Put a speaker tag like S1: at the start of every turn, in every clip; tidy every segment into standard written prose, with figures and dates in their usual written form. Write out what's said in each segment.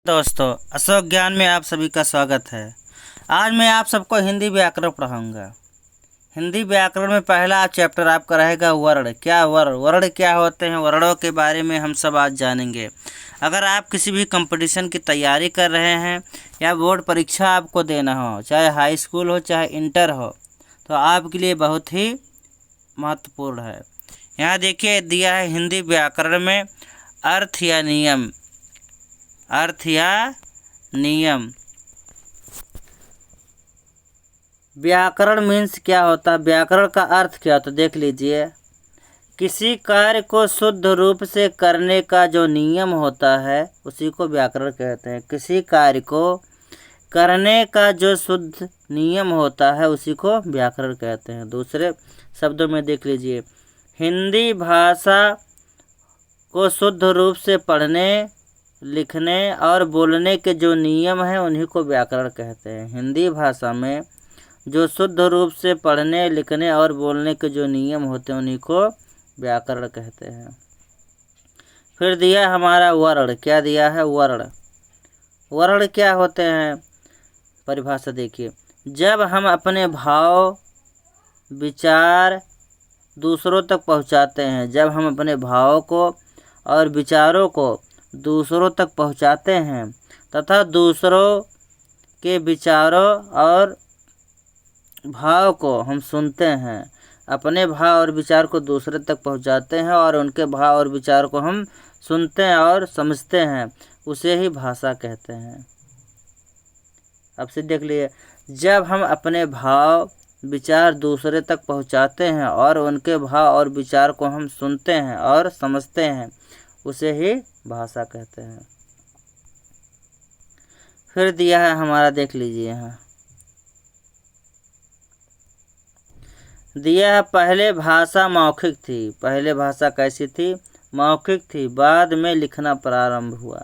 S1: दोस्तों, अशोक ज्ञान में आप सभी का स्वागत है। आज मैं आप सबको हिंदी व्याकरण पढ़ाऊंगा। हिंदी व्याकरण में पहला चैप्टर आपका रहेगा वर्ण। वर्ण क्या होते हैं, वर्णों के बारे में हम सब आज जानेंगे। अगर आप किसी भी कंपटीशन की तैयारी कर रहे हैं या बोर्ड परीक्षा आपको देना हो, चाहे हाई स्कूल हो चाहे इंटर हो, तो आपके लिए बहुत ही महत्वपूर्ण है। यहाँ देखिए दिया है हिंदी व्याकरण में अर्थ या नियम। व्याकरण मीन्स क्या होता है, व्याकरण का अर्थ क्या होता है, देख लीजिए। किसी कार्य को शुद्ध रूप से करने का जो नियम होता है उसी को व्याकरण कहते हैं। किसी कार्य को करने का जो शुद्ध नियम होता है उसी को व्याकरण कहते हैं। दूसरे शब्दों में देख लीजिए, हिंदी भाषा को शुद्ध रूप से पढ़ने, लिखने और बोलने के जो नियम हैं उन्हीं को व्याकरण कहते हैं। हिंदी भाषा में जो शुद्ध रूप से पढ़ने, लिखने और बोलने के जो नियम होते हैं उन्हीं को व्याकरण कहते हैं। फिर दिया हमारा वर्ण। क्या दिया है? वर्ण क्या होते हैं, परिभाषा देखिए। जब हम अपने भाव विचार दूसरों तक पहुंचाते हैं, जब हम अपने भावों को और विचारों को दूसरों तक पहुंचाते हैं तथा दूसरों के विचारों और भाव को हम सुनते हैं, अपने भाव और विचार को दूसरे तक पहुंचाते हैं और उनके भाव और विचार को हम सुनते हैं और समझते हैं, उसे ही भाषा कहते हैं। अब से देख लिए, जब हम अपने भाव विचार दूसरे तक पहुंचाते हैं और उनके भाव और विचार को हम सुनते हैं और समझते हैं, उसे ही भाषा कहते हैं। फिर दिया है हमारा, देख लीजिए यहाँ दिया है, पहले भाषा मौखिक थी। पहले भाषा कैसी थी? मौखिक थी, बाद में लिखना प्रारंभ हुआ।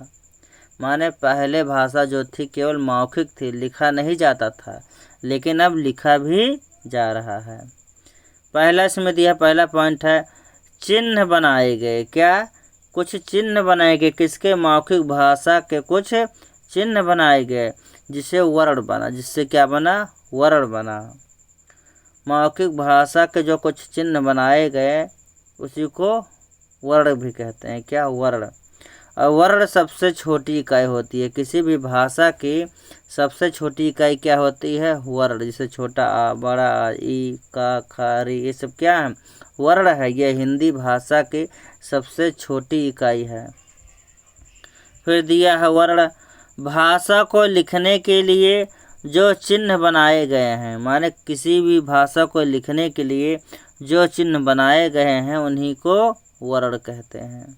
S1: माने पहले भाषा जो थी केवल मौखिक थी, लिखा नहीं जाता था, लेकिन अब लिखा भी जा रहा है। पहला इसमें दिया, पहला पॉइंट है चिन्ह बनाए गए। क्या? कुछ चिन्ह बनाए गए। किसके? मौखिक भाषा के कुछ चिन्ह बनाए गए, जिससे वर्ण बना। जिससे क्या बना? वर्ण बना। मौखिक भाषा के जो कुछ चिन्ह बनाए गए उसी को वर्ण भी कहते हैं। क्या? वर्ण। और वर्ण सबसे छोटी इकाई होती है। किसी भी भाषा की सबसे छोटी इकाई क्या होती है? वर्ण। जैसे छोटा आ, बड़ा आ, ई, का, खा, री, ये सब क्या है? वर्ण है। यह हिंदी भाषा की सबसे छोटी इकाई है। फिर दिया है वर्ण। भाषा को लिखने के लिए जो चिन्ह बनाए गए हैं, माने किसी भी भाषा को लिखने के लिए जो चिन्ह बनाए गए हैं उन्हीं को वर्ण कहते हैं।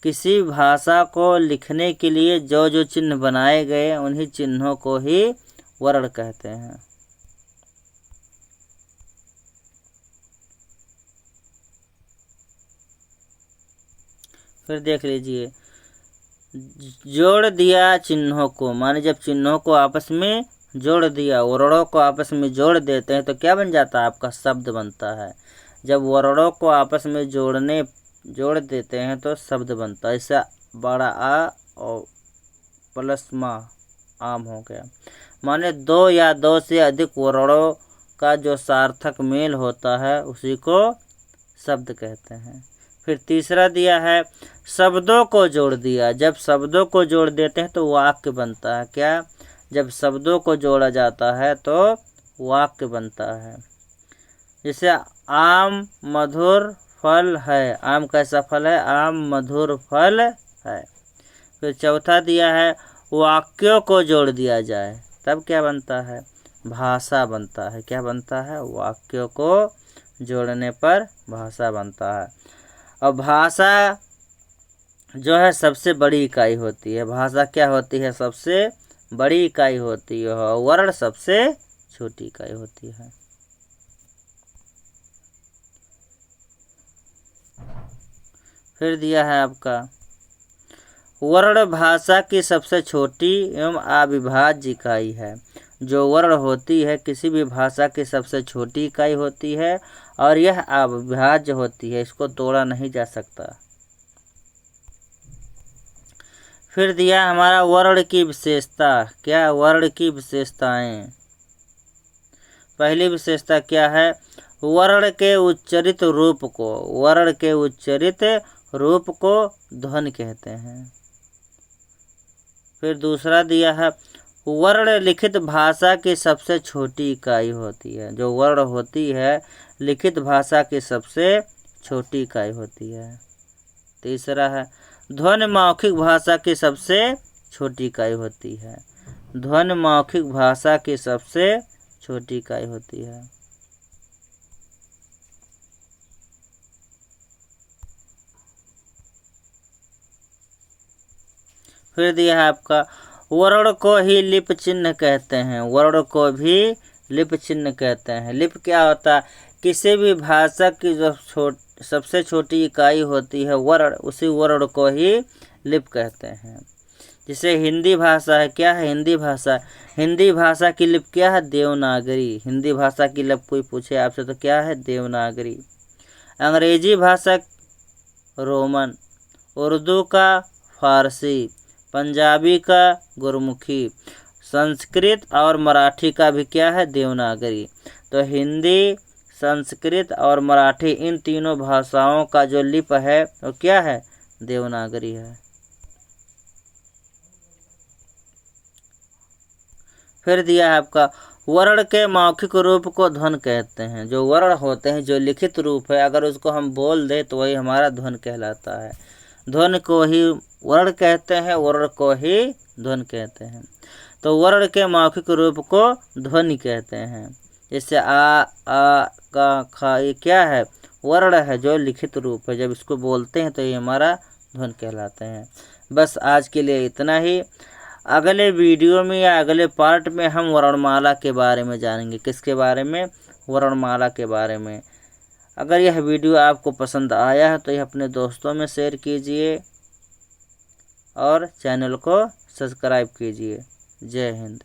S1: किसी भाषा को लिखने के लिए जो जो चिन्ह बनाए गए उन्हीं चिन्हों को ही वर्ण कहते हैं। फिर देख लीजिए, जोड़ दिया चिन्हों को, माने जब चिन्हों को आपस में जोड़ दिया, वर्णों को आपस में जोड़ देते हैं तो क्या बन जाता है? आपका शब्द बनता है। जब वर्णों को आपस में जोड़ देते हैं तो शब्द बनता है। जैसे बड़ा आ और प्लस माँ, आम हो गया। माने दो या दो से अधिक वर्णों का जो सार्थक मेल होता है उसी को शब्द कहते हैं। फिर तीसरा दिया है शब्दों को जोड़ दिया। जब शब्दों को जोड़ देते हैं तो वाक्य बनता है। क्या? जब शब्दों को जोड़ा जाता है तो वाक्य बनता है। जैसे आम मधुर फल है। आम कैसा फल है? आम मधुर फल है। फिर चौथा दिया है वाक्यों को जोड़ दिया जाए, तब क्या बनता है? भाषा बनता है। क्या बनता है? वाक्यों को जोड़ने पर भाषा बनता है। और भाषा जो है सबसे बड़ी इकाई होती है। भाषा क्या होती है? सबसे बड़ी इकाई होती है। वर्ण सबसे छोटी इकाई होती है। फिर दिया है आपका, वर्ण भाषा की सबसे छोटी एवं अविभाज्य इकाई है। जो वर्ण होती है किसी भी भाषा की सबसे छोटी इकाई होती है और यह अविभाज्य होती है, इसको तोड़ा नहीं जा सकता। फिर दिया हमारा वर्ण की विशेषता। क्या वर्ण की विशेषताएं? पहली विशेषता क्या है? वर्ण के उच्चरित रूप को, वर्ण के उच्चरित रूप को ध्वनि कहते हैं। फिर दूसरा दिया है वर्ण लिखित भाषा की सबसे छोटी इकाई होती है। जो वर्ण होती है लिखित भाषा की सबसे छोटी इकाई होती है। तीसरा है ध्वनि मौखिक भाषा की सबसे छोटी इकाई होती है। ध्वनि मौखिक भाषा की सबसे छोटी इकाई होती है। फिर दिया है आपका वर्ण को ही लिप चिन्ह कहते हैं। वर्ण को भी लिप चिन्ह कहते हैं। लिप क्या होता है? किसी भी भाषा की जो सबसे छोटी इकाई होती है वर्ण, उसी वर्ण को ही लिप कहते हैं। जैसे हिंदी भाषा है, क्या है हिंदी भाषा? हिंदी भाषा की लिप क्या है? देवनागरी। हिंदी भाषा की लिप कोई पूछे आपसे तो क्या है? देवनागरी। अंग्रेजी भाषा रोमन, उर्दू का फारसी, पंजाबी का गुरमुखी, संस्कृत और मराठी का भी क्या है? देवनागरी। तो हिंदी, संस्कृत और मराठी इन तीनों भाषाओं का जो लिप है वो क्या है? देवनागरी है। फिर दिया है आपका वर्ण के मौखिक रूप को ध्वनि कहते हैं। जो वर्ण होते हैं, जो लिखित रूप है, अगर उसको हम बोल दें तो वही हमारा ध्वनि कहलाता है। ध्वनि को ही वर्ण कहते हैं, वर्ण को ही ध्वनि कहते हैं। तो वर्ण के मौखिक रूप को ध्वनि कहते हैं। जैसे आ, का, खा, ये क्या है? वर्ण है जो लिखित रूप है। जब इसको बोलते हैं तो ये हमारा ध्वनि कहलाते हैं। बस आज के लिए इतना ही। अगले वीडियो में या अगले पार्ट में हम वर्णमाला के बारे में जानेंगे। किसके बारे में? वर्णमाला के बारे में। अगर यह वीडियो आपको पसंद आया है तो यह अपने दोस्तों में शेयर कीजिए और चैनल को सब्सक्राइब कीजिए। जय हिंद।